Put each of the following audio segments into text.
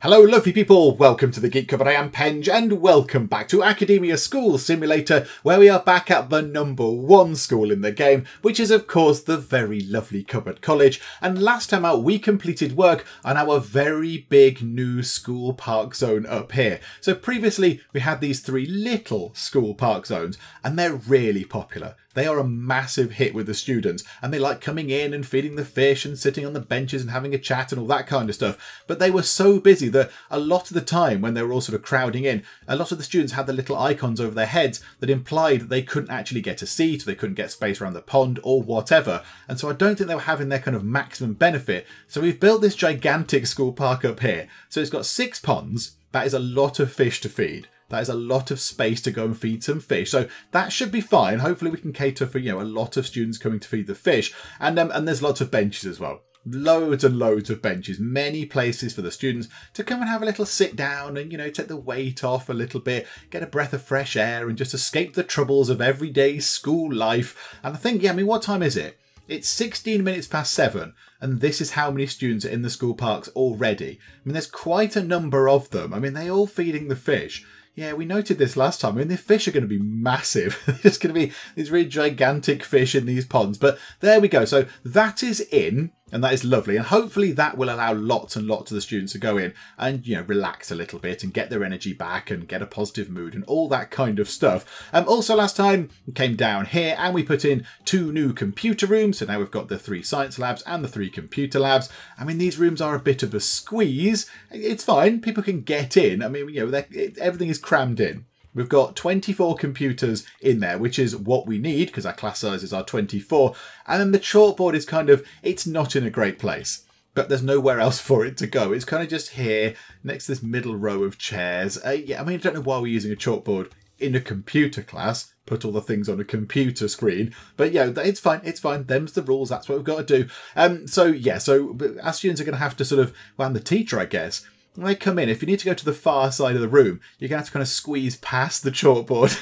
Hello lovely people, welcome to the Geek Cupboard. I am Penge and welcome back to Academia School Simulator, where we are back at the #1 school in the game, which is of course the very lovely Cupboard College. And last time out we completed work on our very big new school park zone up here. So previously we had these three little school park zones and they're really popular. They are a massive hit with the students and they like coming in and feeding the fish and sitting on the benches and having a chat and all that kind of stuff. But they were so busy that a lot of the time when they were all sort of crowding in, a lot of the students had the little icons over their heads that implied that they couldn't actually get a seat, they couldn't get space around the pond or whatever. And so I don't think they were having their kind of maximum benefit. So we've built this gigantic school park up here. So it's got 6 ponds. That is a lot of fish to feed. That is a lot of space to go and feed some fish. So that should be fine. Hopefully we can cater for, a lot of students coming to feed the fish. And there's lots of benches as well. Loads and loads of benches. Many places for the students to come and have a little sit down and, take the weight off a little bit, get a breath of fresh air and just escape the troubles of everyday school life. And I think, what time is it? It's 16 minutes past 7. And this is how many students are in the school parks already. There's quite a number of them. They're all feeding the fish. Yeah, we noted this last time. The fish are going to be massive. There's going to be these really gigantic fish in these ponds. But there we go. So that is in, and that is lovely. And hopefully that will allow lots and lots of the students to go in and, relax a little bit and get their energy back and get a positive mood and all that kind of stuff. Also last time we came down here and we put in 2 new computer rooms. So now we've got the 3 science labs and the 3 computer labs. These rooms are a bit of a squeeze. It's fine. People can get in. Everything is crammed in. We've got 24 computers in there, which is what we need because our class sizes are 24. And then the chalkboard is it's not in a great place, but there's nowhere else for it to go. It's kind of just here next to this middle row of chairs. I don't know why we're using a chalkboard in a computer class. Put all the things on a computer screen, but it's fine. It's fine. Them's the rules. That's what we've got to do. So our students are going to have to and the teacher, I guess, when they come in, if you need to go to the far side of the room, you're going to have to kind of squeeze past the chalkboard,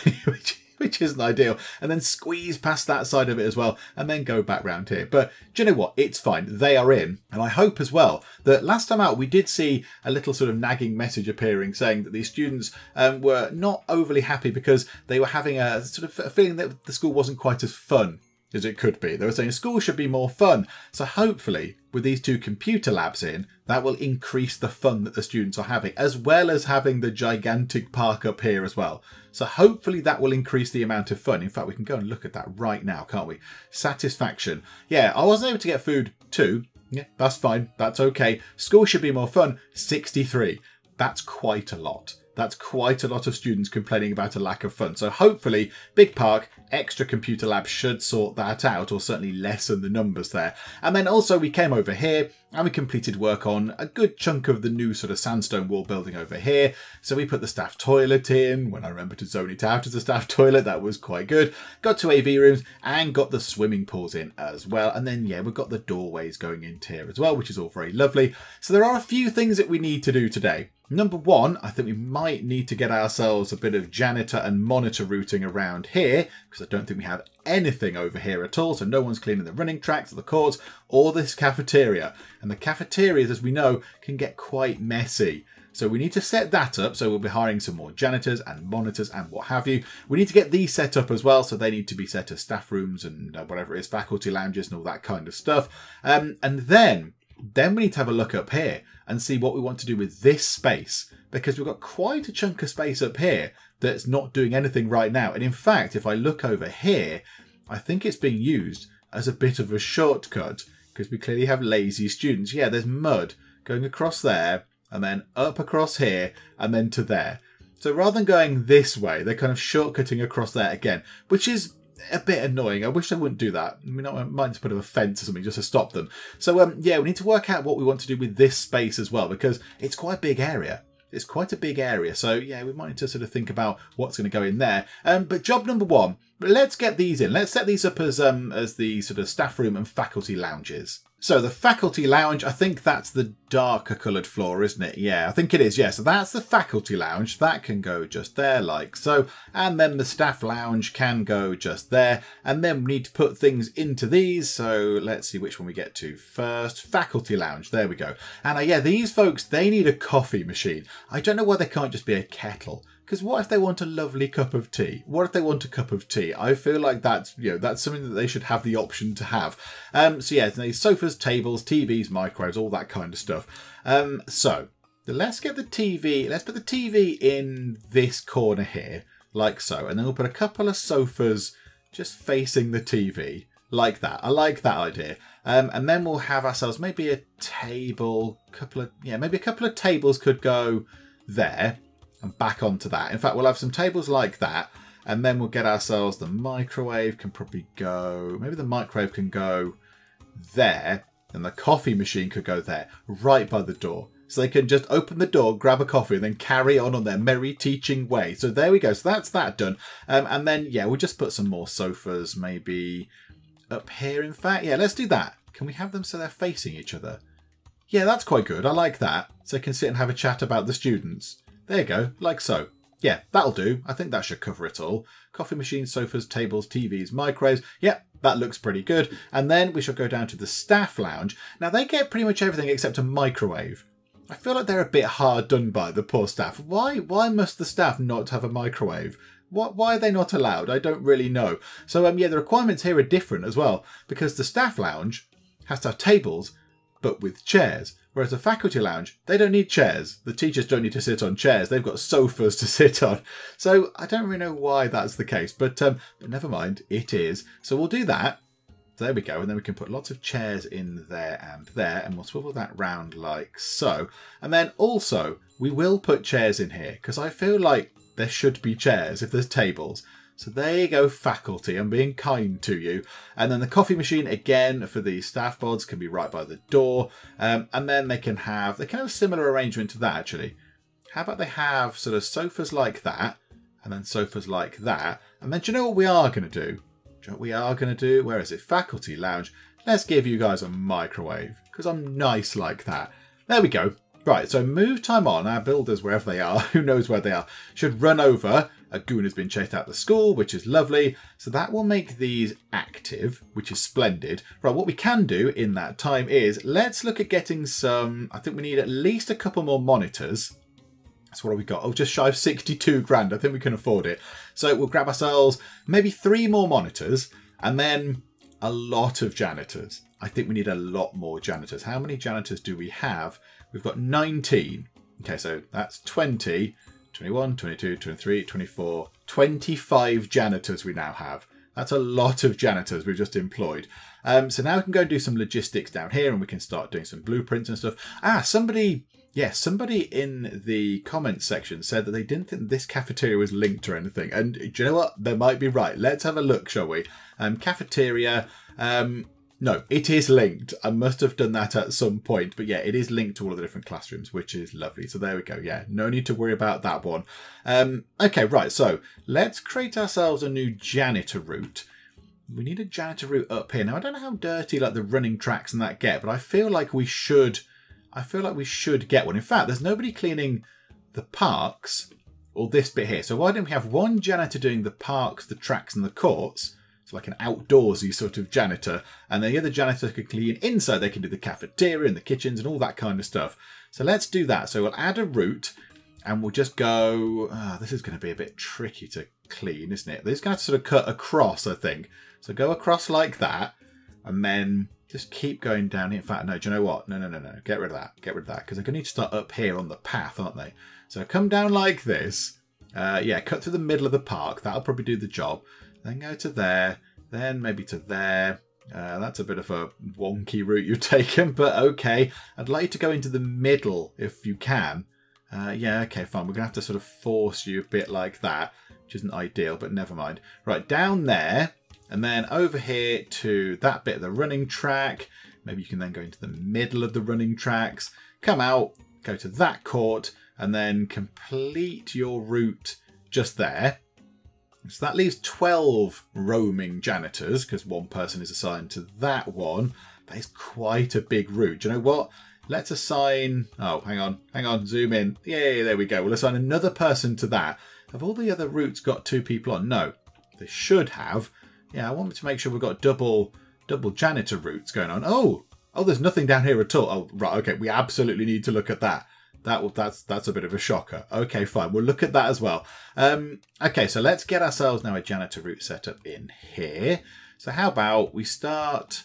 which isn't ideal, and then squeeze past that side of it as well, and then go back round here. But do you know what? It's fine. They are in. And I hope as well that last time out, we did see a little sort of nagging message appearing saying that these students were not overly happy because they were having a sort of a feeling that the school wasn't quite as fun as it could be. They were saying school should be more fun. So hopefully with these 2 computer labs in, that will increase the fun that the students are having, as well as having the gigantic park up here as well. So hopefully that will increase the amount of fun. In fact, we can go and look at that right now, can't we? Satisfaction. Yeah, I wasn't able to get food too. Yeah, that's fine. That's okay. School should be more fun. 63. That's quite a lot. That's quite a lot of students complaining about a lack of fun. So hopefully, big park, extra computer lab should sort that out, or certainly lessen the numbers there. And then also we came over here and we completed work on a good chunk of the new sort of sandstone wall building over here. So we put the staff toilet in. When I remember to zone it out as a staff toilet, that was quite good. Got 2 AV rooms and got the swimming pools in as well. And then, we've got the doorways going into here as well, which is all very lovely. So there are a few things that we need to do today. Number 1, I think we might need to get ourselves a bit of janitor and monitor routing around here, because I don't think we have anything over here at all. So no one's cleaning the running tracks or the courts or this cafeteria. And the cafeterias, as we know, can get quite messy. So we need to set that up. So we'll be hiring some more janitors and monitors and what have you. We need to get these set up as well. So they need to be set as staff rooms and whatever it is, faculty lounges and all that kind of stuff. And then we need to have a look up here and see what we want to do with this space, because we've got quite a chunk of space up here that's not doing anything right now. And in fact, if I look over here, I think it's being used as a bit of a shortcut because we clearly have lazy students. Yeah, there's mud going across there and then up across here and then to there. So rather than going this way, they're kind of shortcutting across there again, which is a bit annoying. I wish they wouldn't do that. I might just put up a fence or something just to stop them. So we need to work out what we want to do with this space as well, because it's quite a big area. It's quite a big area. So we might need to sort of think about what's going to go in there. But job number 1, let's get these in. Let's set these up as the sort of staff room and faculty lounges. So the faculty lounge, I think that's the darker coloured floor, isn't it? Yeah, I think it is. Yeah, so that's the faculty lounge. That can go just there like so. And then the staff lounge can go just there. And then we need to put things into these. So let's see which one we get to first. Faculty lounge. There we go. And yeah, these folks, they need a coffee machine. I don't know why they can't just be a kettle. Because what if they want a lovely cup of tea? What if they want a cup of tea? I feel like that's, that's something that they should have the option to have. So yeah, these sofas, tables, TVs, microwaves, all that kind of stuff. So let's get the TV. Let's put the TV in this corner here, like so. And then we'll put a couple of sofas just facing the TV, like that. I like that idea. And then we'll have ourselves maybe a table, maybe a couple of tables could go there. And back onto that. In fact, we'll have some tables like that. And then we'll get ourselves the microwave can probably go. Maybe the microwave can go there. And the coffee machine could go there. Right by the door. So they can just open the door, grab a coffee, and then carry on their merry teaching way. So there we go. So that's that done. And then, yeah, we'll just put some more sofas maybe up here. In fact, yeah, let's do that. Can we have them so they're facing each other? Yeah, that's quite good. I like that. So they can sit and have a chat about the students. There you go, like so. Yeah, that'll do. I think that should cover it all. Coffee machines, sofas, tables, TVs, microwaves. Yep, that looks pretty good. And then we shall go down to the staff lounge. Now, they get pretty much everything except a microwave. I feel like they're a bit hard done by, the poor staff. Why must the staff not have a microwave? Why are they not allowed? I don't really know. So, yeah, the requirements here are different as well. Because the staff lounge has to have tables, but with chairs. Whereas the faculty lounge, they don't need chairs. The teachers don't need to sit on chairs. They've got sofas to sit on. So I don't really know why that's the case, but never mind, it is. So we'll do that. There we go. And then we can put lots of chairs in there, and we'll swivel that round like so. And then also, we will put chairs in here because I feel like there should be chairs if there's tables. So there you go, faculty. I'm being kind to you. And then the coffee machine, again, for the staff pods can be right by the door. And then they can have a similar arrangement to that, actually. How about they have sort of sofas like that, and then sofas like that. And then do you know what we are going to do? Do you know what we are going to do? Where is it? Faculty lounge. Let's give you guys a microwave, because I'm nice like that. There we go. Right, so move time on. Our builders, wherever they are, who knows where they are, should run over. A goon has been chased out of the school, which is lovely. So that will make these active, which is splendid. Right, what we can do in that time is, let's look at getting some, I think we need at least a couple more monitors. That's what have we got? Oh, just shy of 62 grand. I think we can afford it. So we'll grab ourselves maybe 3 more monitors and then a lot of janitors. I think we need a lot more janitors. How many janitors do we have? We've got 19. Okay, so that's 20, 21, 22, 23, 24, 25 janitors we now have. That's a lot of janitors we've just employed. So now we can go and do some logistics down here and we can start doing some blueprints and stuff. Somebody in the comments section said that they didn't think this cafeteria was linked or anything. And do you know what? They might be right. Let's have a look, shall we? Cafeteria. No, it is linked. I must have done that at some point. But yeah, it is linked to all of the different classrooms, which is lovely. So there we go. Yeah, no need to worry about that one. Okay, right. So let's create ourselves a new janitor route. We need a janitor route up here. Now, I don't know how dirty like the running tracks and that get, but I feel like we should get one. In fact, there's nobody cleaning the parks or this bit here. So why don't we have one janitor doing the parks, the tracks and the courts? It's like an outdoorsy sort of janitor. And then the other janitor can clean inside. They can do the cafeteria and the kitchens and all that kind of stuff. So let's do that. So we'll add a route and we'll just go... this is going to be a bit tricky to clean, isn't it? They're just going to have to sort of cut across, I think. So go across like that and then... just keep going down here. In fact, no, do you know what? No. Get rid of that. Get rid of that. Because they're going to need to start up here on the path, aren't they? So come down like this. Yeah, cut through the middle of the park. That'll probably do the job. Then go to there. Then maybe to there. That's a bit of a wonky route you've taken, but okay. I'd like you to go into the middle if you can. Yeah, okay, fine. We're going to have to sort of force you a bit like that, which isn't ideal, but never mind. Right, down there. And then over here to that bit of the running track. Maybe you can then go into the middle of the running tracks. Come out, go to that court, and then complete your route just there. So that leaves 12 roaming janitors, because one person is assigned to that one. That is quite a big route. Do you know what? let's assign... Oh, hang on, zoom in. Yay, there we go. We'll assign another person to that. Have all the other routes got 2 people on? No, they should have. Yeah, I want to make sure we've got double janitor routes going on. Oh, there's nothing down here at all. Oh, right, okay, we absolutely need to look at that. That's a bit of a shocker. Okay, fine, we'll look at that as well. Okay, so let's get ourselves now a janitor route set up in here. So how about we start...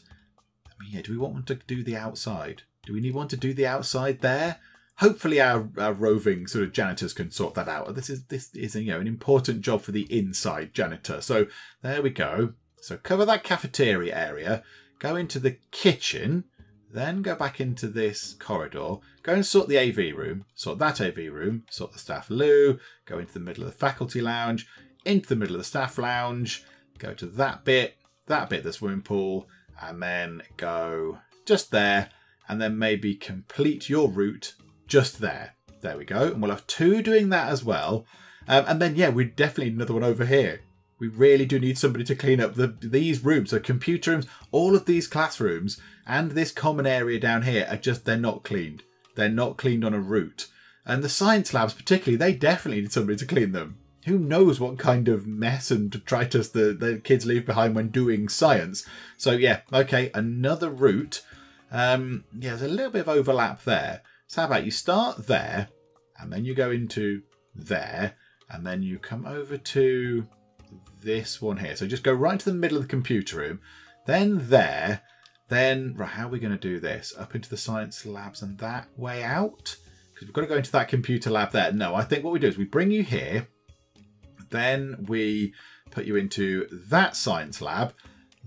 I mean, yeah, do we want to do the outside? Do we want to do the outside there? Hopefully our roving sort of janitors can sort that out. This is an important job for the inside janitor. So there we go. So cover that cafeteria area, go into the kitchen, then go back into this corridor, go and sort the AV room, sort that AV room, sort the staff loo, go into the middle of the faculty lounge, into the middle of the staff lounge, go to that bit, the swimming pool, and then go just there, and then maybe complete your route just there. There we go. And we'll have 2 doing that as well. And then, yeah, we definitely need another one over here. We really do need somebody to clean up these rooms. So computer rooms, all of these classrooms, and this common area down here are just, they're not cleaned. They're not cleaned on a route. And the science labs particularly, they definitely need somebody to clean them. Who knows what kind of mess and detritus the kids leave behind when doing science. So yeah, okay, another route. Yeah, there's a little bit of overlap there. So how about you start there, and then you go into there, and then you come over to this one here. So just go right to the middle of the computer room, then there, then, right, how are we going to do this? Up into the science labs and that way out? Because we've got to go into that computer lab there. No, I think what we do is we bring you here, then we put you into that science lab,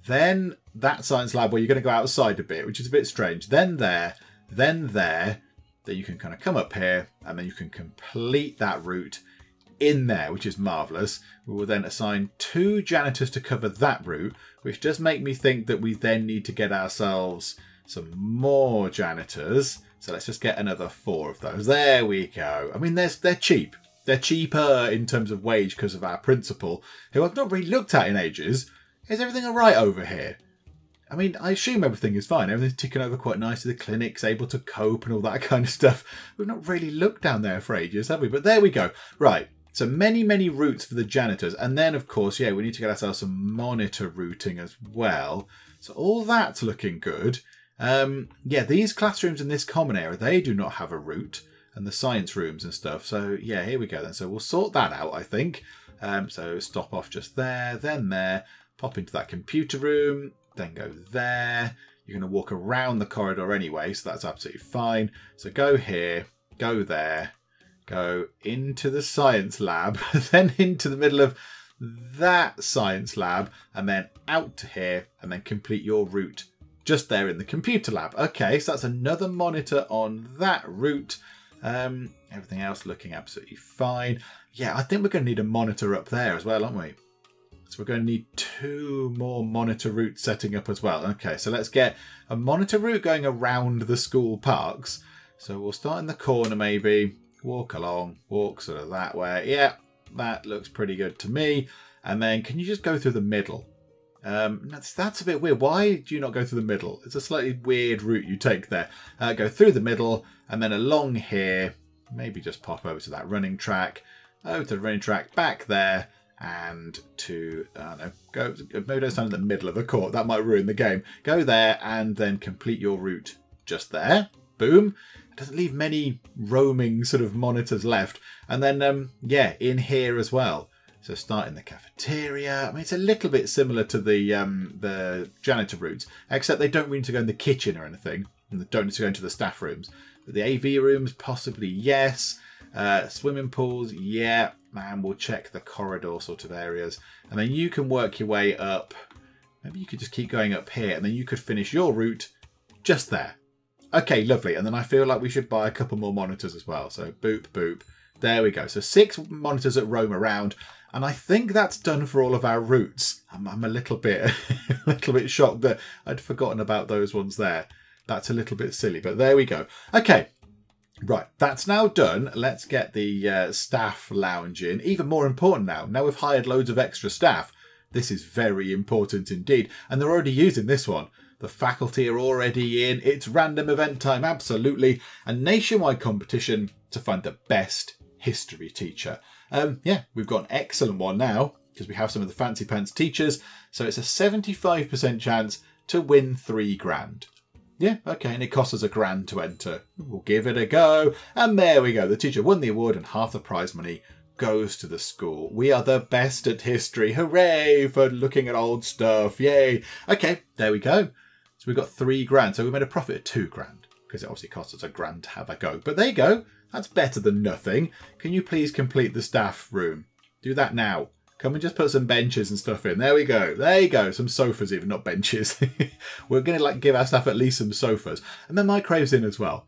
then that science lab where you're going to go outside a bit, which is a bit strange, then there, then there. Then you can kind of come up here, and then you can complete that route in there, which is marvellous. We will then assign 2 janitors to cover that route, which does make me think that we then need to get ourselves some more janitors. So let's just get another 4 of those. There we go. I mean, they're cheap. They're cheaper in terms of wage because of our principal, who I've not really looked at in ages. Is everything all right over here? I mean, I assume everything is fine. Everything's ticking over quite nicely. The clinic's able to cope and all that kind of stuff. We've not really looked down there for ages, have we? But there we go. Right. So many routes for the janitors. And then, of course, yeah, we need to get ourselves some monitor routing as well. So all that's looking good. Yeah, these classrooms in this common area, they do not have a route. And the science rooms and stuff. So, yeah, here we go then. So we'll sort that out, I think. So stop off just there, then there. Pop into that computer room. Then go there. You're going to walk around the corridor anyway, so that's absolutely fine. So go here, go there, go into the science lab, then into the middle of that science lab, and then out to here, and then complete your route just there in the computer lab. Okay, so that's another monitor on that route. Everything else looking absolutely fine. Yeah, I think we're going to need a monitor up there as well, aren't we? So we're going to need 2 more monitor routes setting up as well. Okay, so let's get a monitor route going around the school parks. So we'll start in the corner maybe, walk along, walk sort of that way. Yeah, that looks pretty good to me. And then can you just go through the middle? That's a bit weird. Why do you not go through the middle? It's a slightly weird route you take there. Go through the middle and then along here. Maybe just pop over to that running track. Over to the running track, back there. And to, I don't know, go, maybe don't stand in the middle of the court. That might ruin the game. Go there and then complete your route just there. Boom. It doesn't leave many roaming sort of monitors left. And then, yeah, in here as well. So start in the cafeteria. I mean, it's a little bit similar to the janitor routes, except they don't really need to go in the kitchen or anything. And they don't need to go into the staff rooms. But the AV rooms, possibly, yes. Swimming pools, yeah. And we'll check the corridor sort of areas. And then you can work your way up. Maybe you could just keep going up here. And then you could finish your route just there. Okay, lovely. And then I feel like we should buy a couple more monitors as well. So boop, boop. There we go. So 6 monitors that roam around. And I think that's done for all of our routes. I'm a little bit shocked that I'd forgotten about those ones there. That's a little bit silly, but there we go. Okay. Right, that's now done. Let's get the staff lounge in. Even more important now we've hired loads of extra staff. This is very important indeed. And they're already using this one. The faculty are already in. It's random event time, absolutely. A nationwide competition to find the best history teacher. Yeah, we've got an excellent one now because we have some of the fancy pants teachers. So it's a 75% chance to win £3,000. Yeah, okay, and it costs us £1,000 to enter. We'll give it a go. And there we go. The teacher won the award and half the prize money goes to the school. We are the best at history. Hooray for looking at old stuff. Yay. Okay, there we go. So we've got £3,000. So we made a profit of £2,000 because it obviously costs us £1,000 to have a go. But there you go. That's better than nothing. Can you please complete the staff room? Do that now. Come and just put some benches and stuff in. There we go. There you go. Some sofas even, not benches. We're going to give our staff at least some sofas. And the microwave's in as well,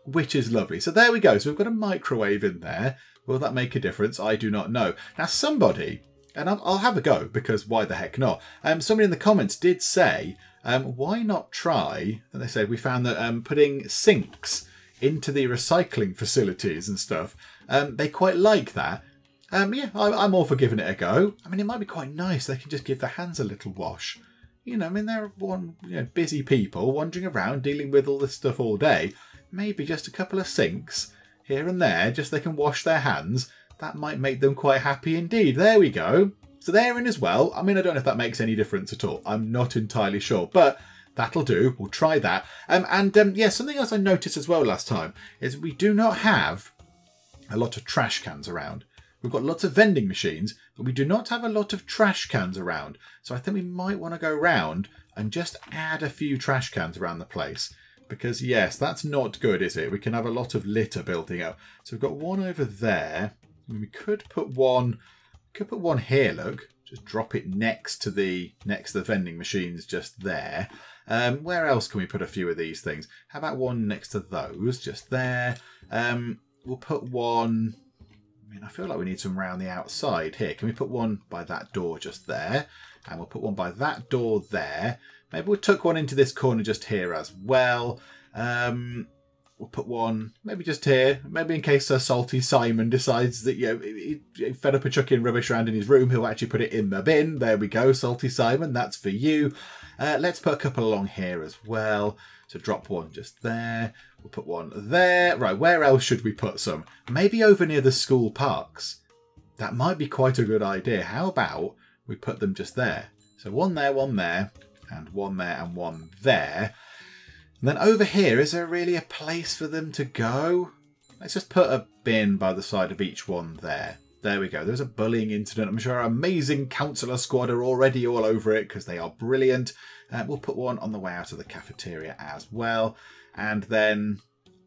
which is lovely. So there we go. So we've got a microwave in there. Will that make a difference? I do not know. Now somebody, and I'll have a go because why the heck not? Somebody in the comments did say, why not try, and they said we found that putting sinks into the recycling facilities and stuff, they quite like that. Yeah, I'm all for giving it a go. I mean, it might be quite nice. They can just give their hands a little wash. You know, I mean, they're busy people wandering around dealing with all this stuff all day. Maybe just a couple of sinks here and there, just they can wash their hands. That might make them quite happy indeed. There we go. So they're in as well. I mean, I don't know if that makes any difference at all. I'm not entirely sure, but that'll do. We'll try that. Yeah, something else I noticed as well last time is we do not have a lot of trash cans around. We've got lots of vending machines, but we do not have a lot of trash cans around. So I think we might want to go round and just add a few trash cans around the place. Because, yes, that's not good, is it? We can have a lot of litter building up. So we've got one over there. And we could put one here, look. Just drop it next to the vending machines just there. Where else can we put a few of these things? How about one next to those, just there? We'll put one... I feel like we need some around the outside here. Can we put one by that door just there? And we'll put one by that door there. Maybe we'll tuck one into this corner just here as well. We'll put one maybe just here. Maybe in case Salty Simon decides that he fed up of chucking rubbish around in his room, he'll actually put it in the bin. There we go, Salty Simon. That's for you. Let's put a couple along here as well. So drop one just there. We'll put one there. Right, where else should we put some? Maybe over near the school parks. That might be quite a good idea. How about we put them just there? So one there, and one there, and one there. And then over here, is there really a place for them to go? Let's just put a bin by the side of each one there. There we go. There's a bullying incident. I'm sure our amazing counsellor squad are already all over it because they are brilliant. We'll put one on the way out of the cafeteria as well. And then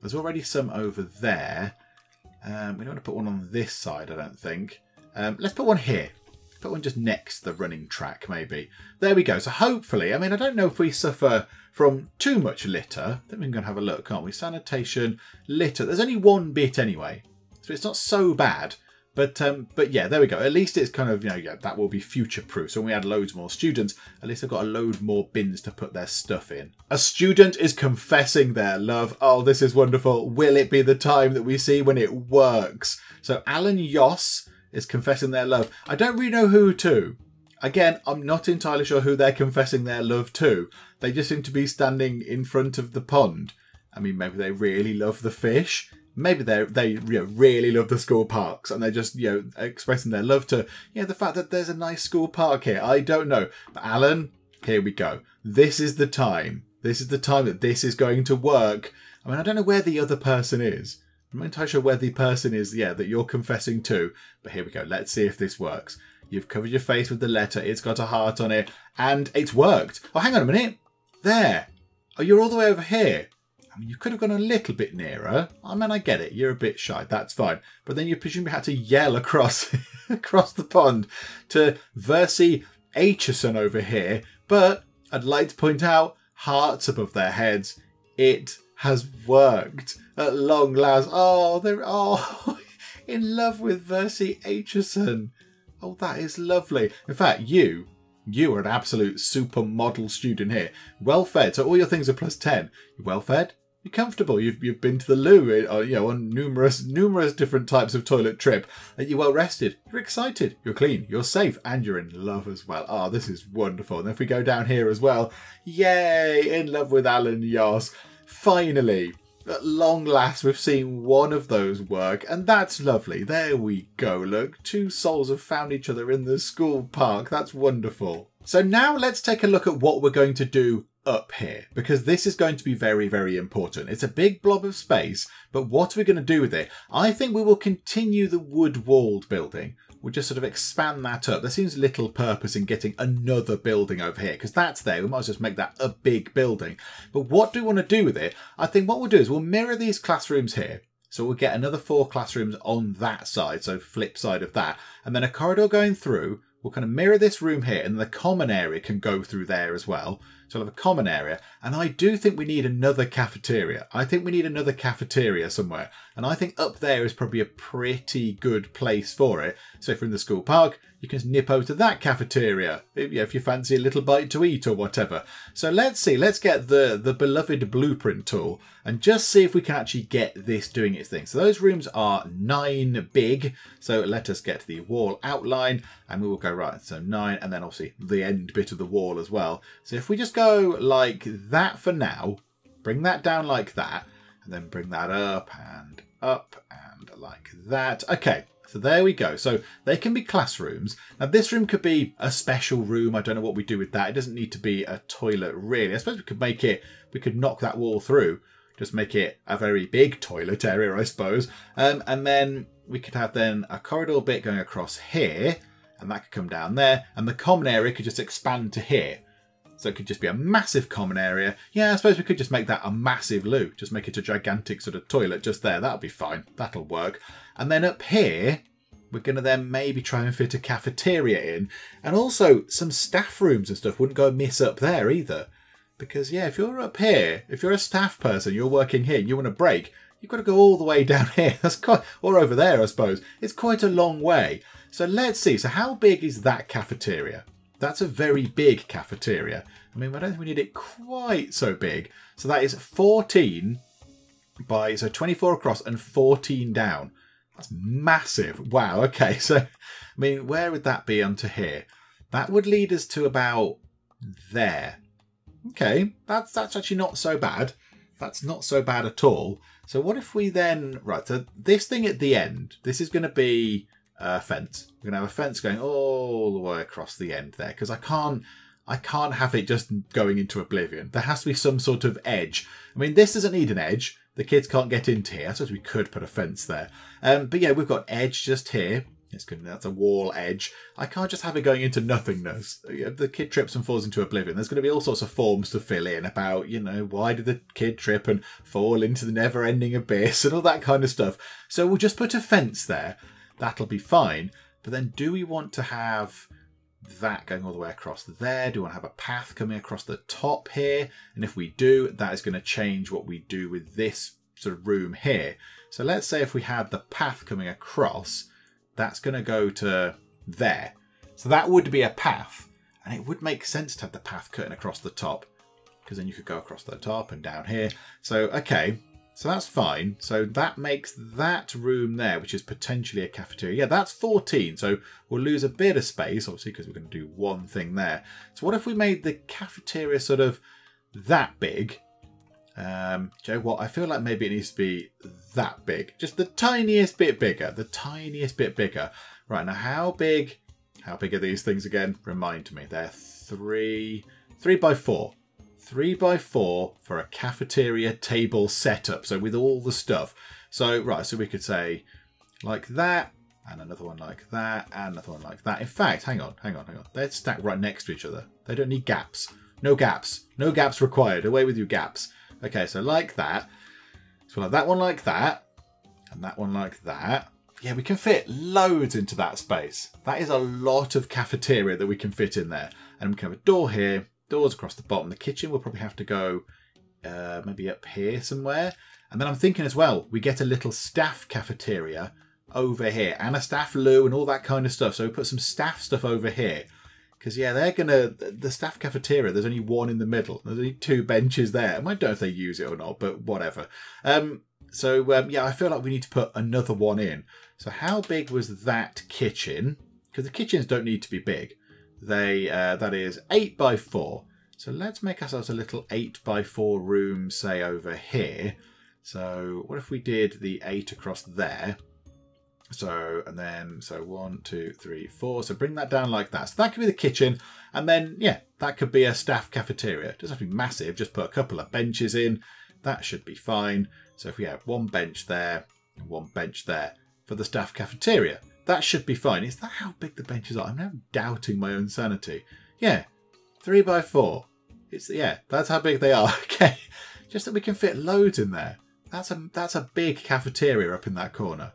there's already some over there. We don't want to put one on this side, I don't think. Let's put one here. Put one just next to the running track, maybe. There we go. So hopefully, I mean, I don't know if we suffer from too much litter. I think we can have a look, can't we? Sanitation, litter. There's only one bit anyway. So it's not so bad. But yeah, there we go. At least it's kind of, yeah, that will be future-proof. So when we add loads more students, at least they've got a load more bins to put their stuff in. A student is confessing their love. Oh, this is wonderful. Will it be the time that we see when it works? So Alan Yoss is confessing their love. I don't really know who to. Again, I'm not entirely sure who they're confessing their love to. They just seem to be standing in front of the pond. I mean, maybe they really love the fish. Maybe they really love the school parks and they're just expressing their love to the fact that there's a nice school park here. I don't know. But Alan, here we go. This is the time. This is the time that this is going to work. I mean, I don't know where the other person is. I'm not entirely sure where the person is, that you're confessing to. But here we go. Let's see if this works. You've covered your face with the letter. It's got a heart on it. And it's worked. Oh, hang on a minute. There. Oh, you're all the way over here. I mean, you could have gone a little bit nearer. I mean, I get it. You're a bit shy. That's fine. But then you presumably had to yell across across the pond to Versi Aitchison over here. But I'd like to point out, hearts above their heads. It has worked at long last. Oh, they're in love with Versi Aitchison. Oh, that is lovely. In fact, you are an absolute supermodel student here. Well fed. So all your things are +10. You're well fed. You're comfortable. You've been to the loo, on numerous different types of toilet trip. You're well rested. You're excited. You're clean. You're safe, and you're in love as well. Oh, this is wonderful. And if we go down here as well, yay! In love with Alan Yoss. Finally, at long last, we've seen one of those work, and that's lovely. There we go. Look, two souls have found each other in the school park. That's wonderful. So now let's take a look at what we're going to do up here, because this is going to be very, very important. It's a big blob of space, but what are we going to do with it? I think we will continue the wood-walled building. We'll just sort of expand that up. There seems little purpose in getting another building over here, because that's there. We might as well just make that a big building. But what do we want to do with it? I think what we'll do is we'll mirror these classrooms here. So we'll get another 4 classrooms on that side, so flip side of that. And then a corridor going through. We'll kind of mirror this room here, and the common area can go through there as well. So we'll have a common area. And I do think we need another cafeteria. I think we need another cafeteria somewhere. And I think up there is probably a pretty good place for it. So if we're in the school park, you can nip over to that cafeteria if you fancy a little bite to eat or whatever. So let's see. Let's get the beloved blueprint tool and just see if we can actually get this doing its thing. So those rooms are 9 big. So let us get the wall outline and we will go right. So 9 and then obviously the end bit of the wall as well. So if we just go like that for now, bring that down like that and then bring that up and like that. Okay. So there we go. So they can be classrooms. Now this room could be a special room. I don't know what we do with that. It doesn't need to be a toilet really. I suppose we could make it, we could knock that wall through. Just make it a very big toilet area, I suppose. And then we could have then a corridor bit going across here. And that could come down there. And the common area could just expand to here. So it could just be a massive common area. Yeah, I suppose we could just make that a massive loo. Just make it a gigantic sort of toilet just there. That'll be fine. That'll work. And then up here, we're going to then maybe try and fit a cafeteria in. And also some staff rooms and stuff wouldn't go amiss up there either. Because, yeah, if you're up here, if you're a staff person, you're working here, you want a break, you've got to go all the way down here. That's quite, or over there, I suppose. It's quite a long way. So let's see. So how big is that cafeteria? That's a very big cafeteria. I mean, I don't think we need it quite so big. So that is 14 by, so 24 across and 14 down. That's massive. Wow. Okay. So, I mean, where would that be onto here? That would lead us to about there. Okay. That's actually not so bad. That's not so bad at all. So what if we then, right, so this thing at the end, this is going to be a fence. We're going to have a fence going all the way across the end there because I can't have it just going into oblivion. There has to be some sort of edge. I mean, this doesn't need an edge. The kids can't get into here. I suppose we could put a fence there. But yeah, we've got edge just here. It's good. That's a wall edge. I can't just have it going into nothingness. The kid trips and falls into oblivion. There's going to be all sorts of forms to fill in about, you know, why did the kid trip and fall into the never-ending abyss and all that kind of stuff. So we'll just put a fence there. That'll be fine. But then do we want to have that going all the way across there? Do we want to have a path coming across the top here? And if we do, that is going to change what we do with this sort of room here. So let's say if we had the path coming across, that's going to go to there. So that would be a path. And it would make sense to have the path cutting across the top, because then you could go across the top and down here. So, okay. So that's fine. So that makes that room there, which is potentially a cafeteria. Yeah, that's 14. So we'll lose a bit of space, obviously, because we're going to do one thing there. So what if we made the cafeteria sort of that big? Do you know what? I feel like maybe it needs to be that big. Just the tiniest bit bigger. The tiniest bit bigger. Right, now how big are these things again? Remind me. They're 3 by 4. 3 by 4 for a cafeteria table setup. So with all the stuff. So, right, so we could say like that, and another one like that, and another one like that. In fact, hang on. They're stacked right next to each other. They don't need gaps. No gaps. No gaps required. Away with you gaps. Okay, so like that. So like that one like that, and that one like that. Yeah, we can fit loads into that space. That is a lot of cafeteria that we can fit in there. And we can have a door here. Doors across the bottom. The kitchen will probably have to go maybe up here somewhere. And then I'm thinking as well, we get a little staff cafeteria over here and a staff loo and all that kind of stuff. So we put some staff stuff over here. Because, yeah, they're going to... The staff cafeteria, there's only one in the middle. There's only 2 benches there. I don't know if they use it or not, but whatever. Yeah, I feel like we need to put another one in. So how big was that kitchen? Because the kitchens don't need to be big. That is 8 by 4. So let's make ourselves a little 8 by 4 room, say, over here. So what if we did the 8 across there? So 1, 2, 3, 4. So bring that down like that. So that could be the kitchen. And then, yeah, that could be a staff cafeteria. It doesn't have to be massive. Just put a couple of benches in. That should be fine. So if we have 1 bench there and 1 bench there for the staff cafeteria, that should be fine. Is that how big the benches are? I'm now doubting my own sanity. Yeah, 3 by 4. That's how big they are. Okay, just that we can fit loads in there. That's a big cafeteria up in that corner.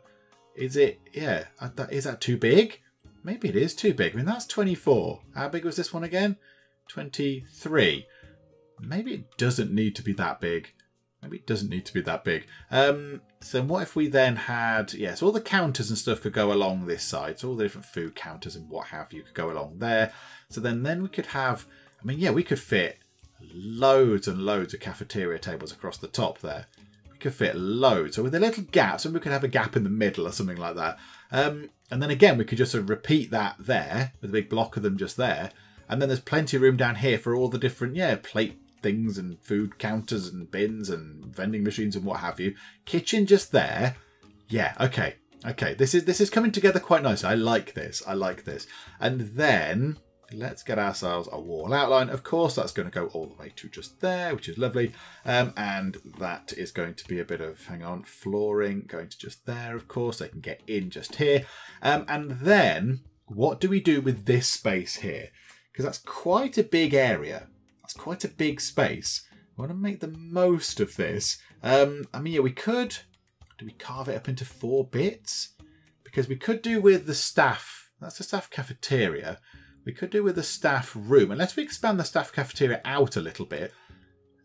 Is it? Yeah. Is that too big? Maybe it is too big. I mean, that's 24. How big was this one again? 23. Maybe it doesn't need to be that big. So what if we then had... Yeah, so all the counters and stuff could go along this side. So all the different food counters and what have you could go along there. So then we could have... I mean, yeah, we could fit loads and loads of cafeteria tables across the top there. Could fit loads. So with a little gap, so we could have a gap in the middle or something like that. And then again, we could just sort of repeat that there with a big block of them just there. And then there's plenty of room down here for all the different, plate things and food counters and bins and vending machines and what have you. Kitchen just there. Yeah, okay. Okay, this is coming together quite nicely. I like this. And then... let's get ourselves a wall outline. Of course, that's going to go all the way to just there, which is lovely. And that is going to be a bit of, flooring going to just there, of course. They can get in just here. And then what do we do with this space here? Because that's quite a big area. That's quite a big space. I want to make the most of this. We could... Do we carve it up into 4 bits? Because we could do with the staff. That's the staff cafeteria. We could do with the staff room. Unless we expand the staff cafeteria out a little bit.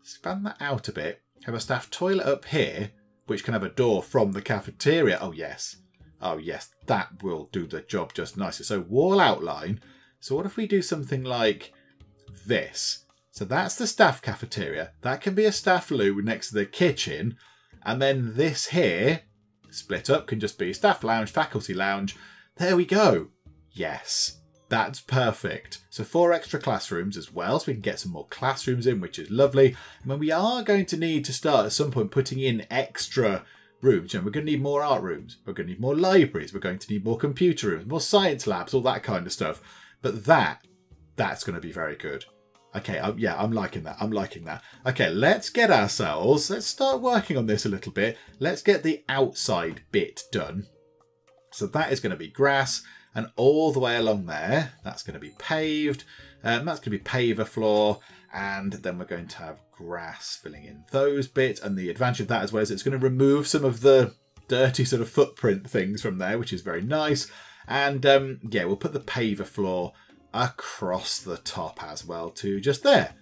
Expand that out a bit. Have a staff toilet up here, which can have a door from the cafeteria. Oh, yes. Oh, yes. That will do the job just nicely. So, wall outline. So, what if we do something like this? So, that's the staff cafeteria. That can be a staff loo next to the kitchen. And then this here, split up, can just be staff lounge, faculty lounge. There we go. Yes. That's perfect. So 4 extra classrooms as well, so we can get some more classrooms in, which is lovely. And then we are going to need to start at some point putting in extra rooms. We're going to need more art rooms. We're going to need more libraries. We're going to need more computer rooms, more science labs, all that kind of stuff. But that's going to be very good. Okay, I'm liking that. Okay, let's start working on this a little bit. Let's get the outside bit done. So that is going to be grass. And all the way along there, that's going to be paved. That's going to be paver floor. And then we're going to have grass filling in those bits. And the advantage of that as well is it's going to remove some of the dirty sort of footprint things from there, which is very nice. And we'll put the paver floor across the top as well to just there.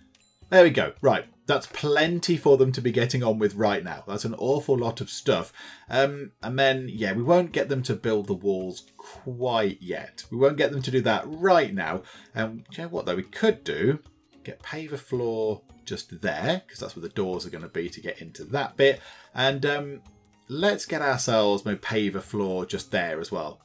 There we go. Right. That's plenty for them to be getting on with right now. That's an awful lot of stuff. And then, we won't get them to build the walls quite yet. We won't get them to do that right now. You know what, though? We could do, get paver floor just there, because that's where the doors are going to be to get into that bit. And let's get ourselves maybe paver floor just there as well.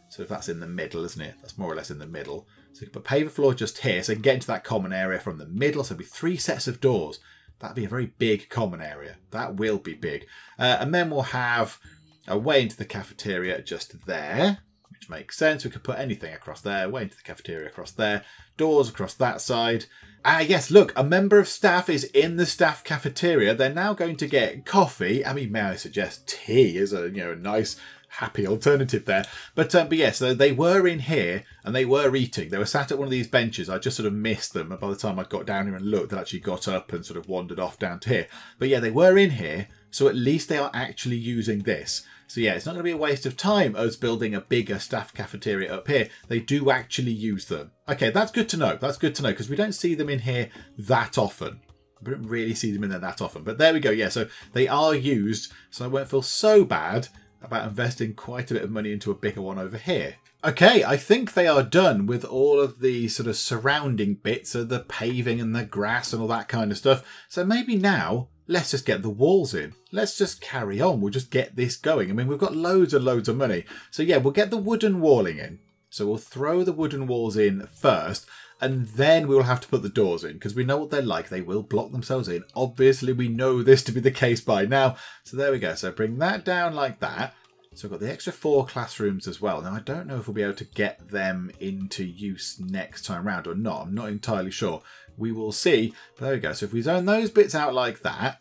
So if that's in the middle, isn't it? That's more or less in the middle. So we can put paver floor just here, so we can get into that common area from the middle. So it'll be 3 sets of doors. That'd be a very big common area. That will be big. And then we'll have a way into the cafeteria just there, which makes sense. We could put anything across there, way into the cafeteria across there, doors across that side. Yes, look, a member of staff is in the staff cafeteria. They're now going to get coffee. I mean, may I suggest tea is a nice happy alternative there. But yes, they were in here and they were eating. They were sat at one of these benches. I just sort of missed them. And by the time I got down here and looked, they actually got up and sort of wandered off down to here. But yeah, they were in here. So at least they are actually using this. So yeah, it's not going to be a waste of time us building a bigger staff cafeteria up here. They do actually use them. Okay, that's good to know. That's good to know because we don't see them in here that often. We don't really see them in there that often. But there we go. Yeah, so they are used. So I won't feel so bad about investing quite a bit of money into a bigger one over here. Okay, I think they are done with all of the sort of surrounding bits of the paving and the grass and all that kind of stuff. So maybe now, let's just get the walls in. Let's just carry on. We'll just get this going. I mean, we've got loads and loads of money. So yeah, we'll get the wooden walling in. So we'll throw the wooden walls in first, and then we'll have to put the doors in because we know what they're like. They will block themselves in. Obviously, we know this to be the case by now. So there we go. So bring that down like that. So I've got the extra 4 classrooms as well. Now, I don't know if we'll be able to get them into use next time round or not. I'm not entirely sure. We will see. But there we go. So if we zone those bits out like that,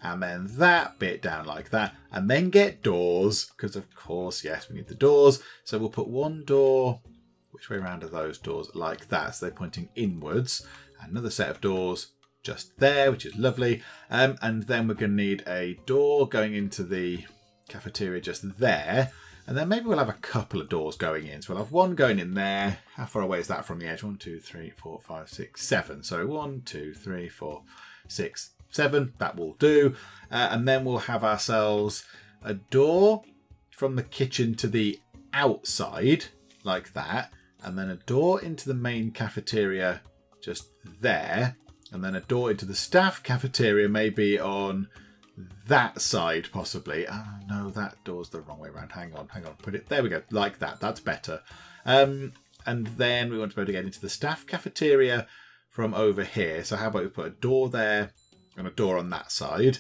and then that bit down like that, and then get doors, because of course, yes, we need the doors. So we'll put one door, which way around are those doors? Like that. So they're pointing inwards. Another set of doors just there, which is lovely. And then we're going to need a door going into the cafeteria just there, and then maybe we'll have a couple of doors going in. So we'll have one going in there. How far away is that from the edge? 1, 2, 3, 4, 5, 6, 7. So 1, 2, 3, 4, 6, 7. That will do. And then we'll have ourselves a door from the kitchen to the outside like that, and then a door into the main cafeteria just there, and then a door into the staff cafeteria maybe on that side possibly. Oh no, that door's the wrong way around. Hang on. Put it, there we go, like that. That's better. And then we want to be able to get into the staff cafeteria from over here. So how about we put a door there and a door on that side.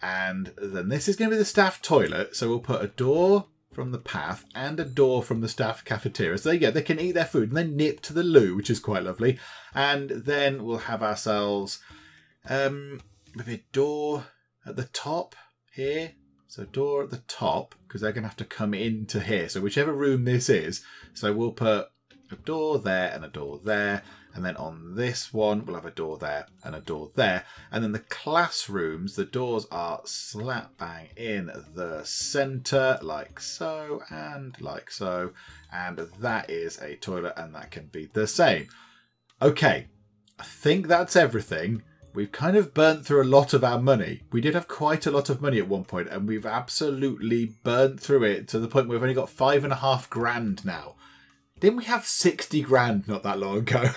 And then this is going to be the staff toilet. So we'll put a door from the path and a door from the staff cafeteria. So there you go. They can eat their food and then nip to the loo, which is quite lovely. And then we'll have ourselves maybe a door at the top here. So door at the top, because they're going to have to come into here. So whichever room this is. So we'll put a door there and a door there. And then on this one, we'll have a door there and a door there. And then the classrooms, the doors are slap bang in the centre, like so and like so. And that is a toilet, and that can be the same. Okay, I think that's everything. We've kind of burnt through a lot of our money. We did have quite a lot of money at one point, and we've absolutely burnt through it to the point where we've only got 5.5 grand now. Didn't we have 60 grand not that long ago?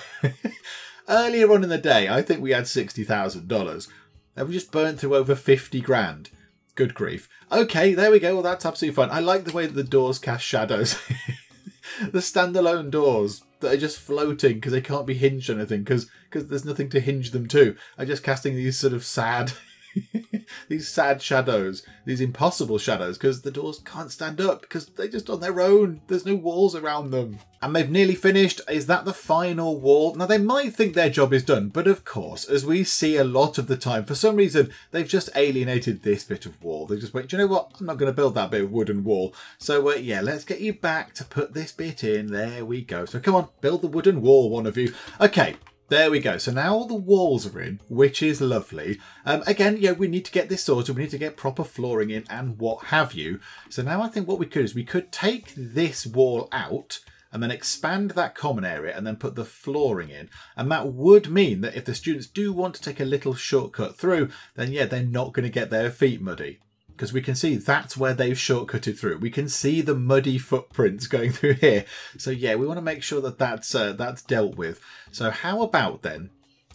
Earlier on in the day, I think we had $60,000. And we just burnt through over 50 grand. Good grief. Okay, there we go. Well, that's absolutely fine. I like the way that the doors cast shadows. The standalone doors that are just floating because they can't be hinged or anything because there's nothing to hinge them to. Are just casting these sort of sad... these sad shadows, these impossible shadows, because the doors can't stand up because they're just on their own. There's no walls around them. And they've nearly finished. Is that the final wall? Now, they might think their job is done, but of course, as we see a lot of the time, for some reason, they've just alienated this bit of wall. They just went, do you know what? I'm not going to build that bit of wooden wall. So, yeah, let's get you back to put this bit in. There we go. So, come on, build the wooden wall, one of you. Okay. There we go. So now all the walls are in, which is lovely. Again, yeah, we need to get this sorted. We need to get proper flooring in and what have you. So now I think what we could is we could take this wall out and then expand that common area and then put the flooring in. And that would mean that if the students do want to take a little shortcut through, then yeah, they're not going to get their feet muddy. Because we can see that's where they've shortcutted through. We can see the muddy footprints going through here. So yeah, we want to make sure that that's dealt with. So how about then,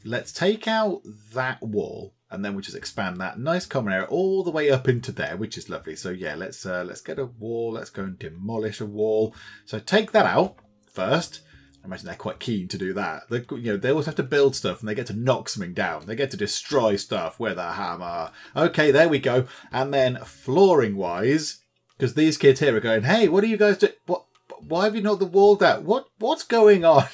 let's take out that wall and then we'll just expand that nice common area all the way up into there, which is lovely. So yeah, let's get a wall. Let's go and demolish a wall. So take that out first. I imagine they're quite keen to do that. They always have to build stuff and they get to knock something down. They get to destroy stuff with a hammer. Okay, there we go. And then flooring wise, because these kids here are going, hey, what are you guys doing? Why have you knocked the wall down? What's going on?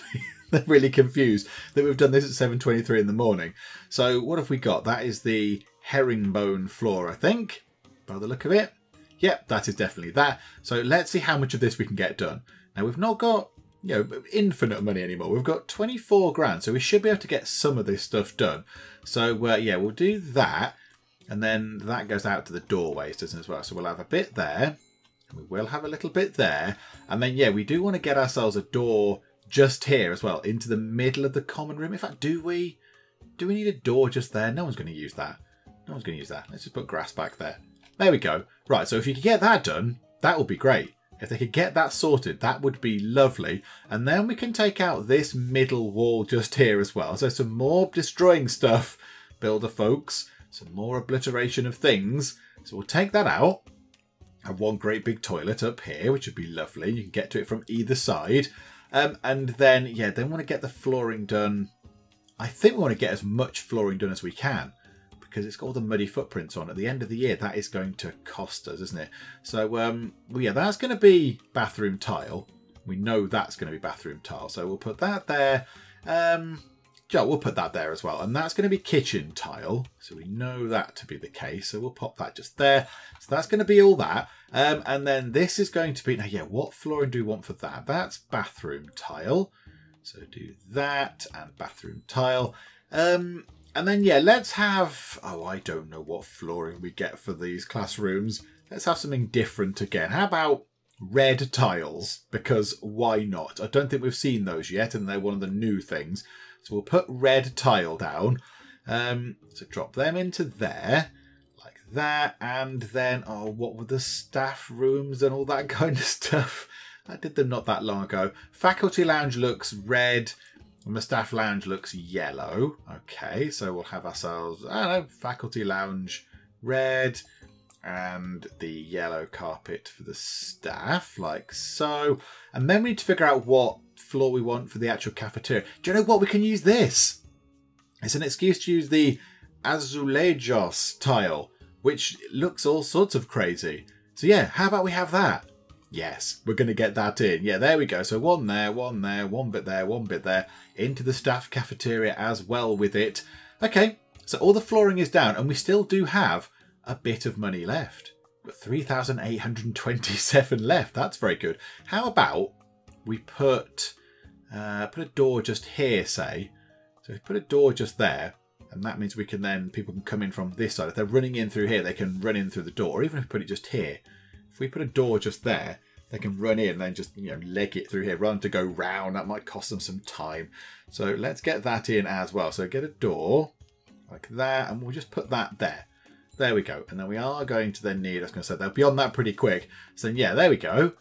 They're really confused that we've done this at 7:23 in the morning. So what have we got? That is the herringbone floor, I think, by the look of it. Yep, that is definitely that. So let's see how much of this we can get done. Now we've not got infinite money anymore. We've got 24 grand, so we should be able to get some of this stuff done. So yeah, we'll do that, and then that goes out to the doorways, doesn't it, as well? So we'll have a bit there, and we will have a little bit there, and then yeah, we do want to get ourselves a door just here as well, into the middle of the common room. In fact, do we need a door just there? No one's going to use that. No one's going to use that. Let's just put grass back there. There we go. Right, so if you could get that done, That would be great. If they could get that sorted, that would be lovely. And then we can take out this middle wall just here as well. So some more destroying stuff, builder folks. Some more obliteration of things. So we'll take that out. Have one great big toilet up here, which would be lovely. You can get to it from either side. And then, yeah, then we want to get the flooring done. I think we want to get as much flooring done as we can, because it's got all the muddy footprints on. At the end of the year, that is going to cost us, isn't it? So, well, yeah, that's going to be bathroom tile. We know that's going to be bathroom tile. So we'll put that there. We'll put that there as well. And that's going to be kitchen tile. So we know that to be the case. So we'll pop that just there. So that's going to be all that. And then this is going to be... Now, yeah, what flooring do we want for that? That's bathroom tile. So do that and bathroom tile. And then, yeah, let's have... Oh, I don't know what flooring we get for these classrooms. Let's have something different again. How about red tiles? Because why not? I don't think we've seen those yet, and they're one of the new things. So we'll put red tile down. So drop them into there, like that. And then, oh, what were the staff rooms and all that kind of stuff? I did them not that long ago. Faculty lounge looks red. And the staff lounge looks yellow. Okay, so we'll have ourselves, I don't know, faculty lounge red. And the yellow carpet for the staff, like so. And then we need to figure out what floor we want for the actual cafeteria. Do you know what? We can use this. It's an excuse to use the azulejos tile, which looks all sorts of crazy. So yeah, how about we have that? Yes, we're going to get that in. Yeah, there we go. So one there, one bit there, one bit there. Into the staff cafeteria as well with it. Okay, so all the flooring is down, and we still do have a bit of money left. We've got 3,827 left. That's very good. How about we put a door just here, say. So we put a door just there, and that means we can then, people can come in from this side. If they're running in through here, they can run in through the door. Or even if we put it just here. If we put a door just there, they can run in and then just, you know, leg it through here rather than to go round. That might cost them some time. So let's get that in as well. So get a door like that, and we'll just put that there. There we go. And then we are going to then need, I was going to say, they'll be on that pretty quick. So yeah, there we go.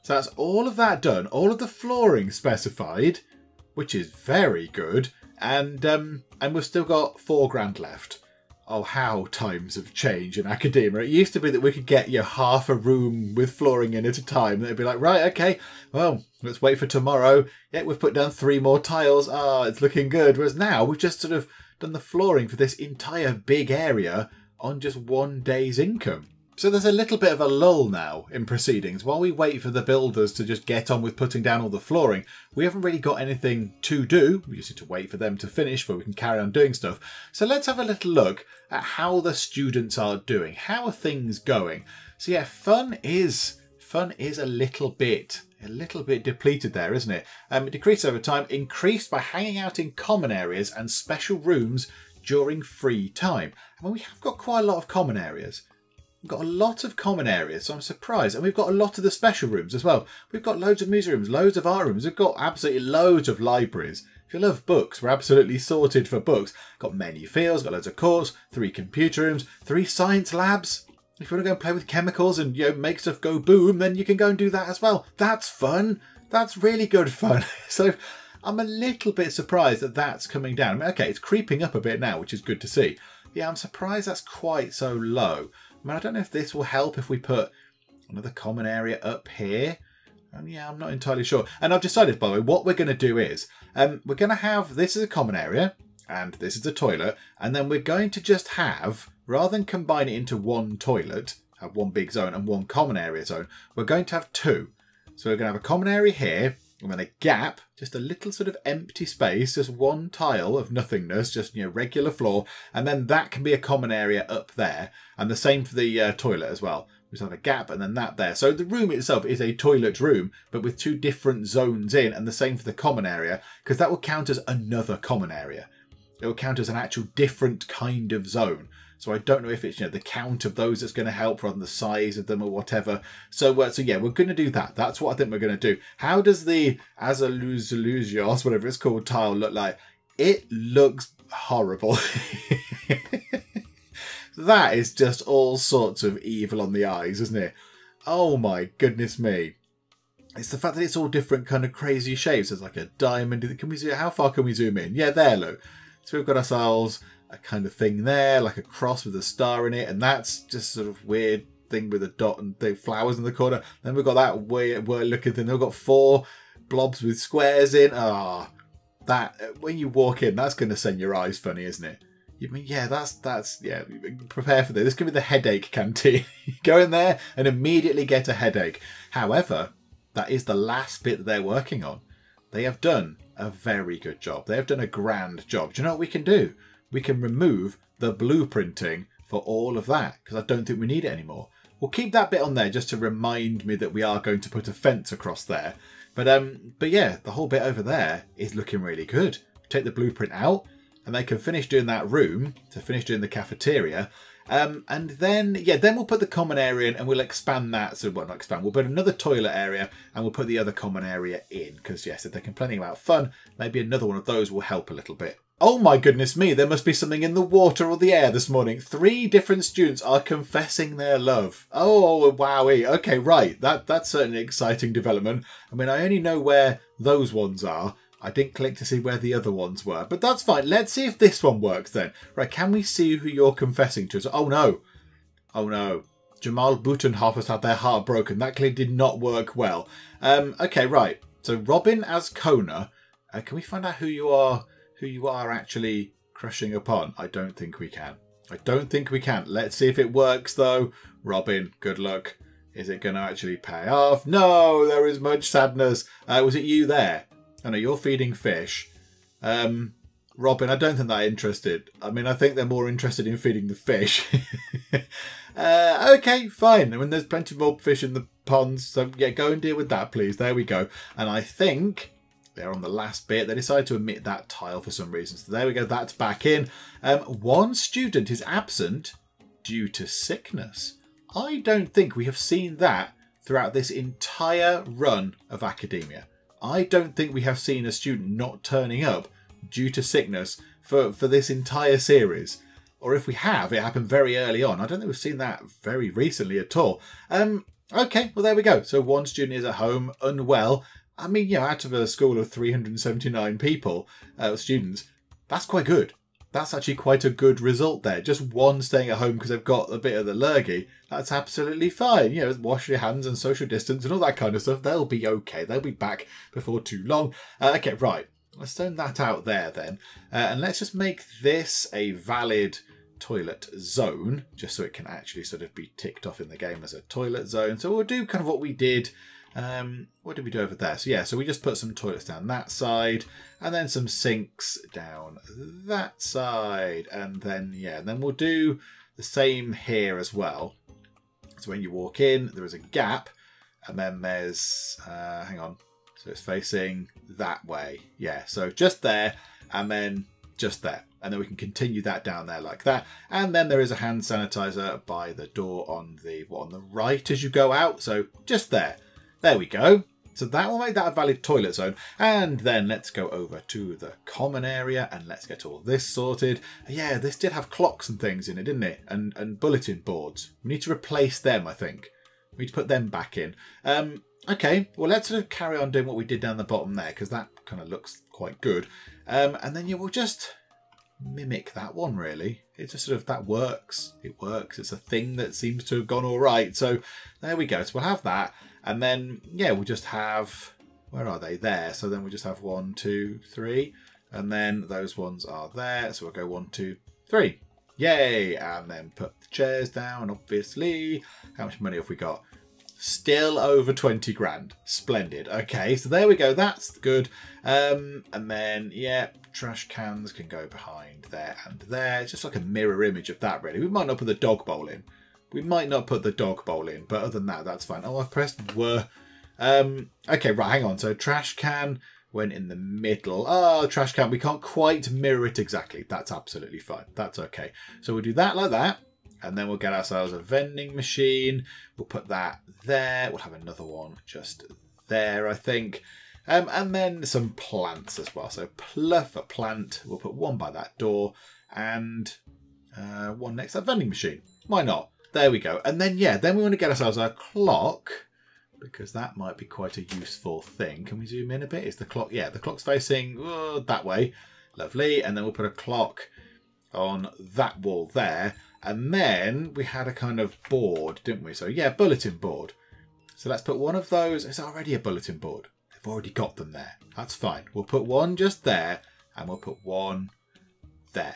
So that's all of that done. All of the flooring specified, which is very good. And we've still got £4 left. Oh, how times have changed in academia. It used to be that we could get half a room with flooring in at a time. They'd be like, right, okay, well, let's wait for tomorrow. Yeah, we've put down 3 more tiles. Ah, it's looking good. Whereas now we've just sort of done the flooring for this entire big area on just one day's income. So there's a little bit of a lull now in proceedings. While we wait for the builders to just get on with putting down all the flooring, we haven't really got anything to do. We just need to wait for them to finish, but we can carry on doing stuff. So let's have a little look at how the students are doing. How are things going? So yeah, fun is a little bit depleted there, isn't it? It decreased over time, increased by hanging out in common areas and special rooms during free time. I mean, we have got quite a lot of common areas. We've got a lot of common areas, so I'm surprised. And we've got a lot of the special rooms as well. We've got loads of music rooms, loads of art rooms. We've got absolutely loads of libraries. If you love books, we're absolutely sorted for books. Got many fields, got loads of courts, 3 computer rooms, 3 science labs. If you want to go and play with chemicals and, you know, make stuff go boom, then you can go and do that as well. That's fun. That's really good fun. So I'm a little bit surprised that that's coming down. I mean, okay, it's creeping up a bit now, which is good to see. Yeah, I'm surprised that's quite so low. I mean, I don't know if this will help if we put another common area up here. Yeah, I'm not entirely sure. And I've decided, by the way, what we're going to do is we're going to have, this is a common area and this is a toilet. And then we're going to just have, rather than combine it into one toilet, have one big zone and one common area zone, we're going to have 2. So we're going to have a common area here and then a gap, just a little sort of empty space, just one tile of nothingness, just, you know, regular floor. And then that can be a common area up there. And the same for the toilet as well. We just have a gap and then that there. So the room itself is a toilet room, but with 2 different zones in, and the same for the common area, because that will count as another common area. It will count as an actual different kind of zone. So I don't know if it's, you know, the count of those that's going to help rather than the size of them or whatever. So yeah, we're going to do that. That's what I think we're going to do. How does the azulejos, whatever it's called, tile look like? It looks horrible. That is just all sorts of evil on the eyes, isn't it? Oh my goodness me. It's the fact that it's all different kind of crazy shapes. There's like a diamond. Can we zoom? How far can we zoom in? Yeah, there, look. So we've got ourselves a kind of thing there, like a cross with a star in it. And that's just sort of weird thing with a dot and the flowers in the corner. Then we've got that weird looking thing. Then we've got 4 blobs with squares in. Ah, that, when you walk in, that's going to send your eyes funny, isn't it? You mean, yeah, that's yeah, prepare for this. This could be the headache canteen. You go in there and immediately get a headache. However, that is the last bit that they're working on. They have done a very good job. They have done a grand job. Do you know what we can do? We can remove the blueprinting for all of that because I don't think we need it anymore. We'll keep that bit on there just to remind me that we are going to put a fence across there. But yeah, the whole bit over there is looking really good. Take the blueprint out and they can finish doing that room, to finish doing the cafeteria. And then, yeah, then we'll put the common area in and we'll expand that. So, well, not expand, we'll put another toilet area and we'll put the other common area in. Because, yes, if they're complaining about fun, maybe another one of those will help a little bit. Oh my goodness me, there must be something in the water or the air this morning. 3 different students are confessing their love. Oh, wowie. Okay, right. That's certainly an exciting development. I mean, I only know where those ones are. I didn't click to see where the other ones were, but that's fine. Let's see if this one works then. Right, can we see who you're confessing to? So, oh no. Oh no. Jamal Butenhoff has had their heart broken. That clearly did not work well. Okay, right. So Robin as Kona. Can we find out who you are actually crushing upon? I don't think we can. I don't think we can. Let's see if it works though. Robin, good luck. Is it going to actually pay off? No, there is much sadness. Was it you there? I know you're feeding fish. Robin, I don't think they're interested. I mean, I think they're more interested in feeding the fish. Okay, fine. I mean, there's plenty more fish in the ponds. So, yeah, go and deal with that, please. There we go. And I think they're on the last bit. They decided to omit that tile for some reason. So there we go. That's back in. 1 student is absent due to sickness. I don't think we have seen that throughout this entire run of academia. I don't think we have seen a student not turning up due to sickness for this entire series. Or if we have, it happened very early on. I don't think we've seen that very recently at all. Okay, well, there we go. So 1 student is at home, unwell. I mean, you know, out of a school of 379 people, students, that's quite good. That's actually quite a good result there. Just 1 staying at home because they've got a bit of the lurgy. That's absolutely fine. You know, wash your hands and social distance and all that kind of stuff. They'll be okay. They'll be back before too long. Okay, right. Let's turn that out there then. And let's just make this a valid toilet zone, just so it can actually sort of be ticked off in the game as a toilet zone. So we'll do kind of what we did. What did we do over there? So yeah, so we just put some toilets down that side and then some sinks down that side. And then, yeah, and then we'll do the same here as well. So when you walk in, there is a gap and then there's, hang on. So it's facing that way. Yeah, so just there and then just there. And then we can continue that down there like that. And then there is a hand sanitizer by the door on the right as you go out. So just there. There we go. So that will make that a valid toilet zone. And then let's go over to the common area and let's get all this sorted. Yeah, this did have clocks and things in it, didn't it? And bulletin boards. We need to replace them, I think. We need to put them back in. Okay, well, let's sort of carry on doing what we did down the bottom there because that kind of looks quite good. And then, yeah, we'll just mimic that one, really. It's just sort of, that works. It works. It's a thing that seems to have gone all right. So there we go. So we'll have that. And then, yeah, we'll just have, where are they? There. So then we'll just have 1, 2, 3. And then those ones are there. So we'll go 1, 2, 3. Yay. And then put the chairs down, obviously. How much money have we got? Still over 20 grand. Splendid. Okay, so there we go. That's good. And then, yeah, trash cans can go behind there and there. It's just like a mirror image of that, really. We might not put the dog bowl in. We might not put the dog bowl in, but other than that, that's fine. Oh, I've pressed were. Okay, right, hang on. So trash can went in the middle. Oh, trash can. We can't quite mirror it exactly. That's absolutely fine. That's okay. So we'll do that like that. And then we'll get ourselves a vending machine. We'll put that there. We'll have another one just there, I think. And then some plants as well. So pluff a plant. We'll put one by that door and one next to that vending machine. Why not? There we go. And then, yeah, then we want to get ourselves a clock, because that might be quite a useful thing. Can we zoom in a bit? Is the clock? Yeah, the clock's facing that way. Lovely. And then we'll put a clock on that wall there. And then we had a kind of board, didn't we? So, yeah, bulletin board. So let's put one of those. It's already a bulletin board. They've already got them there. That's fine. We'll put one just there, and we'll put one there.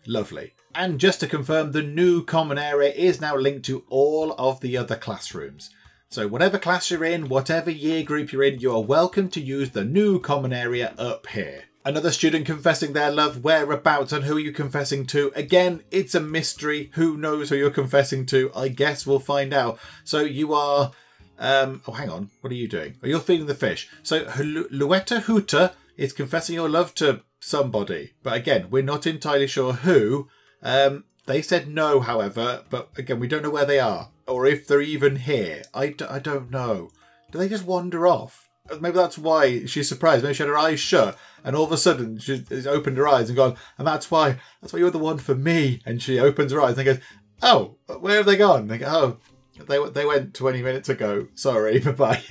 Lovely. And just to confirm, the new common area is now linked to all of the other classrooms. So whatever class you're in, whatever year group you're in, you are welcome to use the new common area up here. Another student confessing their love, whereabouts, and who are you confessing to? Again, it's a mystery. Who knows who you're confessing to? I guess we'll find out. So you are... oh, hang on. What are you doing? Oh, you're feeding the fish. So Luetta Hooter is confessing your love to somebody. But again, we're not entirely sure who. They said no, however. But again, we don't know where they are. Or if they're even here. I don't know. Do they just wander off? Maybe that's why she's surprised. Maybe she had her eyes shut, and all of a sudden she's opened her eyes and gone, and that's why you're the one for me. And she opens her eyes and goes, oh, where have they gone? And they go, oh, they went 20 minutes ago. Sorry, bye-bye.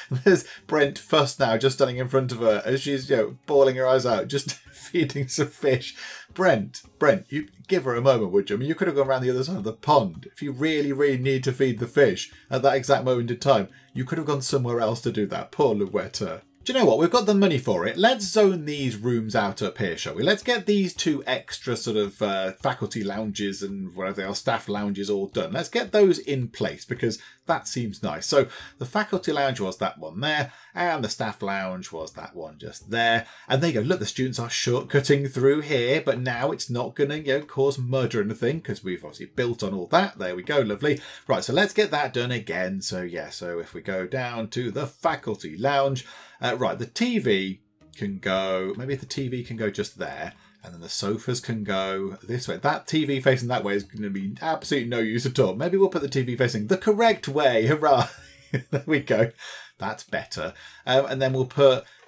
There's Brent Fuss now just standing in front of her as she's, bawling her eyes out, just feeding some fish. Brent, you give her a moment, would you? I mean, you could have gone around the other side of the pond. If you really, really need to feed the fish at that exact moment in time, you could have gone somewhere else to do that. Poor Luetta. Do you know what? We've got the money for it. Let's zone these rooms out up here, shall we? Let's get these two extra sort of faculty lounges and whatever they are, staff lounges all done. Let's get those in place because that seems nice. So the faculty lounge was that one there, and the staff lounge was that one just there. And there you go. Look, the students are shortcutting through here, but now it's not going to cause mud or anything because we've obviously built on all that. There we go. Lovely. Right, so let's get that done again. So yeah, so if we go down to the faculty lounge, right, the TV can go, maybe the TV can go just there, and then the sofas can go this way. That TV facing that way is going to be absolutely no use at all. Maybe we'll put the TV facing the correct way. Hurrah! There we go. That's better. And then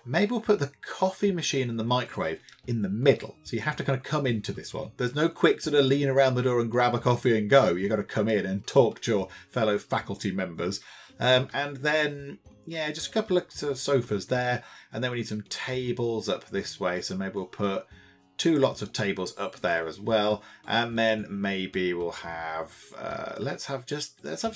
maybe we'll put the coffee machine and the microwave in the middle. So you have to kind of come into this one. There's no quick sort of lean around the door and grab a coffee and go. You've got to come in and talk to your fellow faculty members. And then, yeah, just a couple of sort of sofas there. And then we need some tables up this way. So maybe we'll put two lots of tables up there as well. And then maybe we'll have, let's have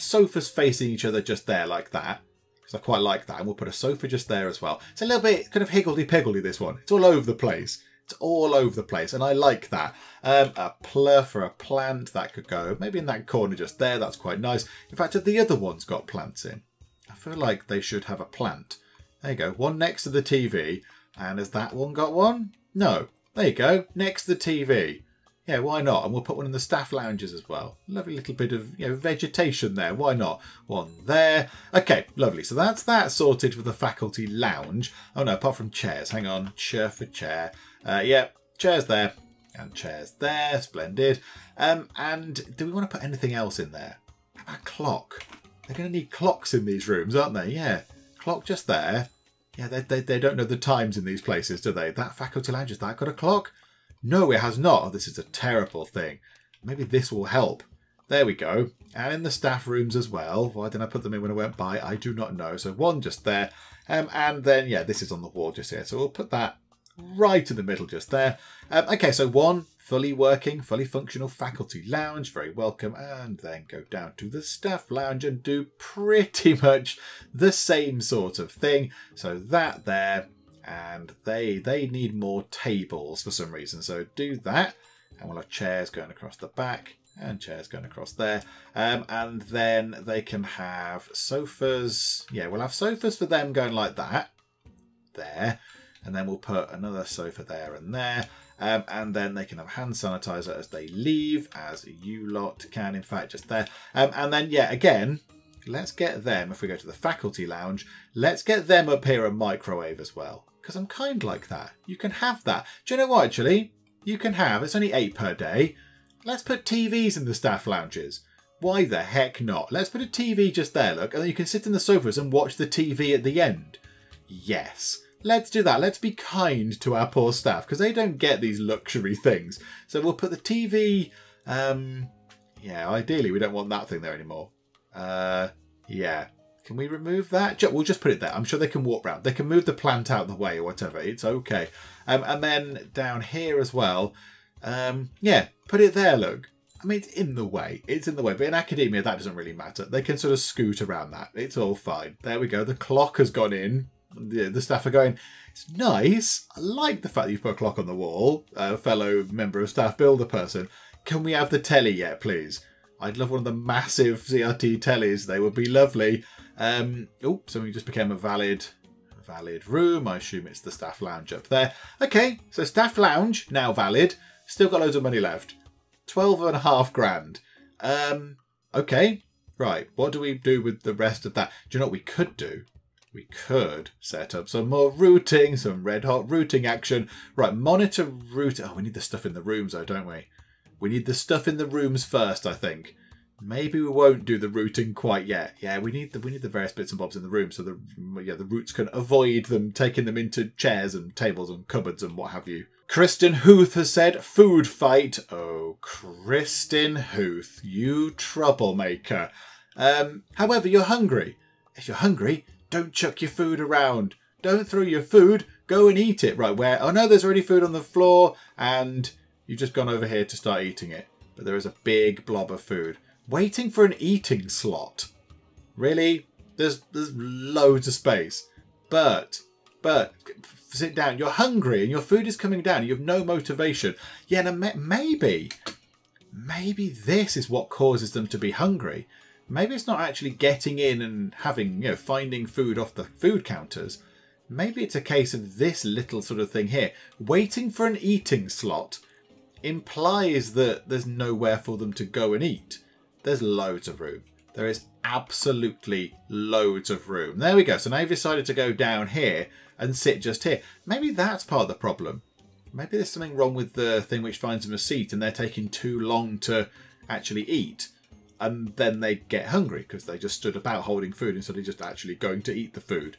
sofas facing each other just there like that. Because I quite like that. And we'll put a sofa just there as well. It's a little bit kind of higgledy-piggledy, this one. It's all over the place. It's all over the place. And I like that. A plur for a plant. That could go maybe in that corner just there. That's quite nice. In fact, the other one's got plants in. I feel like they should have a plant. There you go. One next to the TV. And has that one got one? No. There you go. Next to the TV. Yeah, why not? And we'll put one in the staff lounges as well. Lovely little bit of vegetation there. Why not? One there. Okay, lovely. So that's that sorted for the faculty lounge. Oh no, apart from chairs. Hang on. Chair for chair. Yeah, chairs there. And chairs there. Splendid. And do we want to put anything else in there? How about a clock? They're going to need clocks in these rooms, aren't they? Yeah. Clock just there. Yeah, they don't know the times in these places, do they? That faculty lounge, has that got a clock? No, it has not. Oh, this is a terrible thing. Maybe this will help. There we go. And in the staff rooms as well. Why didn't I put them in when I went by? I do not know. So one just there. And then, yeah, this is on the wall just here. So we'll put that right in the middle just there. Okay, so one fully working, fully functional faculty lounge. Very welcome. And then go down to the staff lounge and do pretty much the same sort of thing. So that there. And they need more tables for some reason. So do that. And we'll have chairs going across the back. And chairs going across there. And then they can have sofas. Yeah, we'll have sofas for them going like that. There. And then we'll put another sofa there and there. And then they can have hand sanitizer as they leave. As you lot can, in fact, just there. And then, yeah, again... Let's get them, if we go to the faculty lounge, let's get them up here a microwave as well. Because I'm kind like that. You can have that. Do you know what, actually? You can have, it's only 8 per day. Let's put TVs in the staff lounges. Why the heck not? Let's put a TV just there, look. And then you can sit in the sofas and watch the TV at the end. Yes. Let's do that. Let's be kind to our poor staff. Because they don't get these luxury things. So we'll put the TV... Yeah, ideally we don't want that thing there anymore. Yeah. Can we remove that? We'll just put it there. I'm sure they can walk round. They can move the plant out of the way or whatever. It's okay. And then down here as well. Yeah, put it there, look. I mean, it's in the way. It's in the way. But in academia, that doesn't really matter. They can sort of scoot around that. It's all fine. There we go. The clock has gone in. The staff are going, it's nice. I like the fact that you've put a clock on the wall. Fellow member of staff builder person. Can we have the telly yet, please? I'd love one of the massive CRT tellies. They would be lovely. Oh, something just became a valid room. I assume it's the staff lounge up there. Okay, so staff lounge, now valid. Still got loads of money left. 12.5 grand. Okay, right. What do we do with the rest of that? Do you know what we could do? We could set up some more routing, some red hot routing action. Right, monitor route. Oh, we need the stuff in the rooms though, don't we? We need the stuff in the rooms first, I think. Maybe we won't do the routing quite yet. Yeah, we need the various bits and bobs in the room so the routes can avoid them taking them into chairs and tables and cupboards and what have you. Kristen Huth has said, food fight. Oh, Kristen Huth, you troublemaker. However, you're hungry. If you're hungry, don't chuck your food around. Don't throw your food. Go and eat it. Right, where? Oh no, there's already food on the floor and you've just gone over here to start eating it. But there is a big blob of food. Waiting for an eating slot. Really? There's loads of space. But sit down. You're hungry and your food is coming down. You have no motivation. Yeah, now maybe this is what causes them to be hungry. Maybe it's not actually getting in and having, finding food off the food counters. Maybe it's a case of this little sort of thing here. Waiting for an eating slot implies that there's nowhere for them to go and eat. There's loads of room. There is absolutely loads of room. There we go. So now you've decided to go down here and sit just here. Maybe that's part of the problem. Maybe there's something wrong with the thing which finds them a seat and they're taking too long to actually eat. And then they get hungry because they just stood about holding food instead of just actually going to eat the food.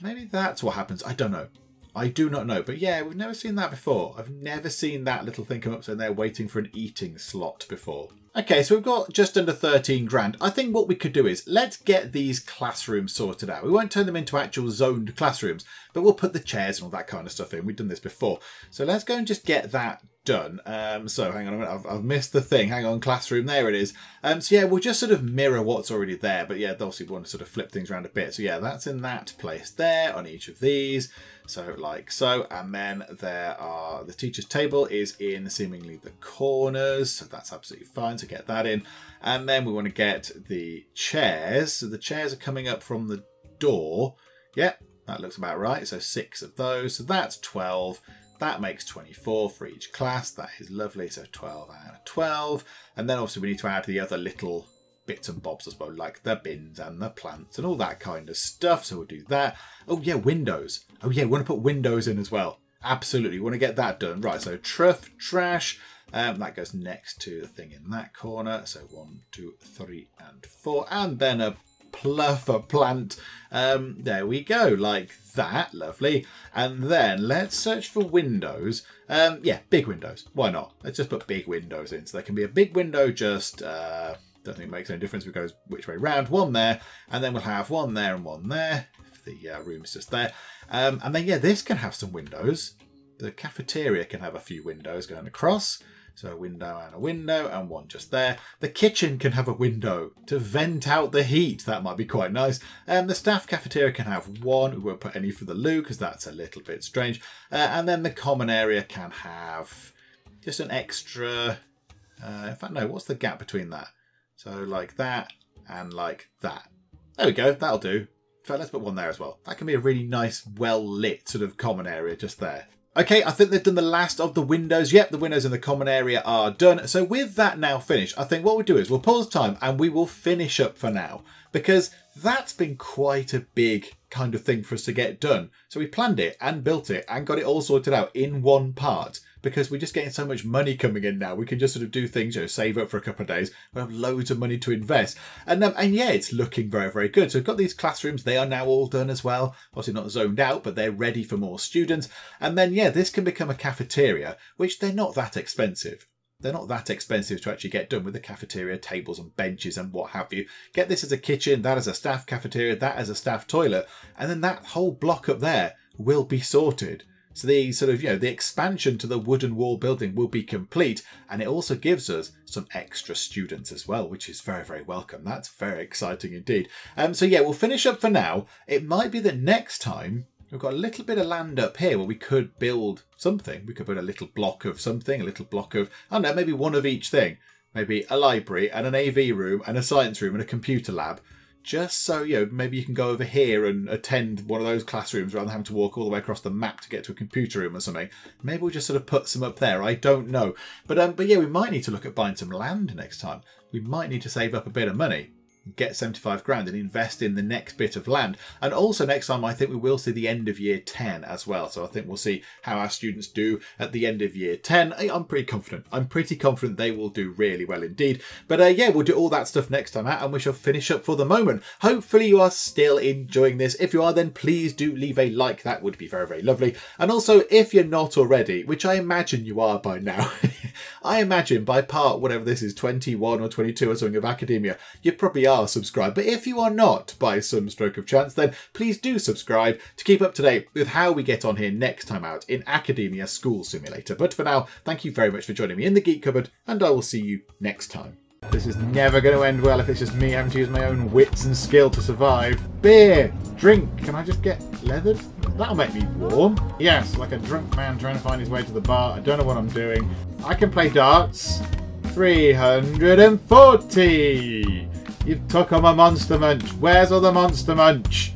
Maybe that's what happens. I don't know. I do not know. But yeah, we've never seen that before. I've never seen that little thing come up saying they're waiting for an eating slot before. Okay, so we've got just under 13 grand. I think what we could do is let's get these classrooms sorted out. We won't turn them into actual zoned classrooms, but we'll put the chairs and all that kind of stuff in. We've done this before. So let's go and just get that done. So hang on a minute, I've missed the thing. Hang on, classroom, there it is. So yeah, we'll just sort of mirror what's already there. But yeah, obviously we want to sort of flip things around a bit. So yeah, that's in that place there on each of these. So like so, and then there are, the teacher's table is in seemingly the corners. So that's absolutely fine to get that in. And then we want to get the chairs. So the chairs are coming up from the door. Yep, that looks about right. So 6 of those. So that's 12. That makes 24 for each class. That is lovely. So 12 out of 12. And then obviously we need to add the other little bits and bobs as well, like the bins and the plants and all that kind of stuff. So we'll do that. Oh yeah, windows. Oh yeah, we want to put windows in as well. Absolutely, we want to get that done. Right, so trash. That goes next to the thing in that corner. So 1, 2, 3, and 4. And then a pluffer plant. There we go, like that. Lovely. And then let's search for windows. Yeah, big windows. Why not? Let's just put big windows in. So there can be a big window just... don't think it makes any difference if it goes which way round. One there, and then we'll have one there and one there. The room's just there. And then, yeah, this can have some windows. The cafeteria can have a few windows going across. So a window and one just there. The kitchen can have a window to vent out the heat. That might be quite nice. The staff cafeteria can have one. We won't put any for the loo because that's a little bit strange. And then the common area can have just an extra... in fact, no, what's the gap between that? So like that and like that. There we go. That'll do. In fact, let's put one there as well. That can be a really nice, well-lit sort of common area just there. Okay, I think they've done the last of the windows. Yep, the windows in the common area are done. So with that now finished, I think what we'll do is we'll pause time and we will finish up for now. Because that's been quite a big kind of thing for us to get done. So we planned it and built it and got it all sorted out in one part. Because we're just getting so much money coming in now. We can just sort of do things, save up for a couple of days. We have loads of money to invest. And yeah, it's looking very, very good. So we've got these classrooms. They are now all done as well. Obviously not zoned out, but they're ready for more students. And then, yeah, this can become a cafeteria, which they're not that expensive. they're not that expensive to actually get done with the cafeteria tables and benches and what have you. Get this as a kitchen, that as a staff cafeteria, that as a staff toilet, and then that whole block up there will be sorted. So the sort of, the expansion to the wooden wall building will be complete, and it also gives us some extra students as well, which is very, very welcome. That's very exciting indeed. So yeah, we'll finish up for now. It might be that next time we've got a little bit of land up here where we could build something. We could put a little block of something, a little block of, I don't know, maybe one of each thing. Maybe a library and an AV room and a science room and a computer lab. Just so, maybe you can go over here and attend one of those classrooms rather than having to walk all the way across the map to get to a computer room or something. Maybe we'll just sort of put some up there. I don't know. But yeah, we might need to look at buying some land next time. We might need to save up a bit of money, get 75 grand and invest in the next bit of land. And also next time, I think we will see the end of year 10 as well. So I think we'll see how our students do at the end of year 10. I'm pretty confident. I'm pretty confident they will do really well indeed. But yeah, we'll do all that stuff next time out, and we shall finish up for the moment. Hopefully you are still enjoying this. If you are, then please do leave a like. That would be very, very lovely. And also, if you're not already, which I imagine you are by now, I imagine by part, whatever this is, 21 or 22 or something of academia, you probably are subscribed. But if you are not by some stroke of chance, then please do subscribe to keep up to date with how we get on here next time out in Academia School Simulator. But for now, thank you very much for joining me in the Geek Cupboard, and I will see you next time. This is never going to end well if it's just me having to use my own wits and skill to survive. Beer! Drink! Can I just get leathered? That'll make me warm. Yes, like a drunk man trying to find his way to the bar. I don't know what I'm doing. I can play darts. 340! You've took on my monster munch. Where's all the monster munch?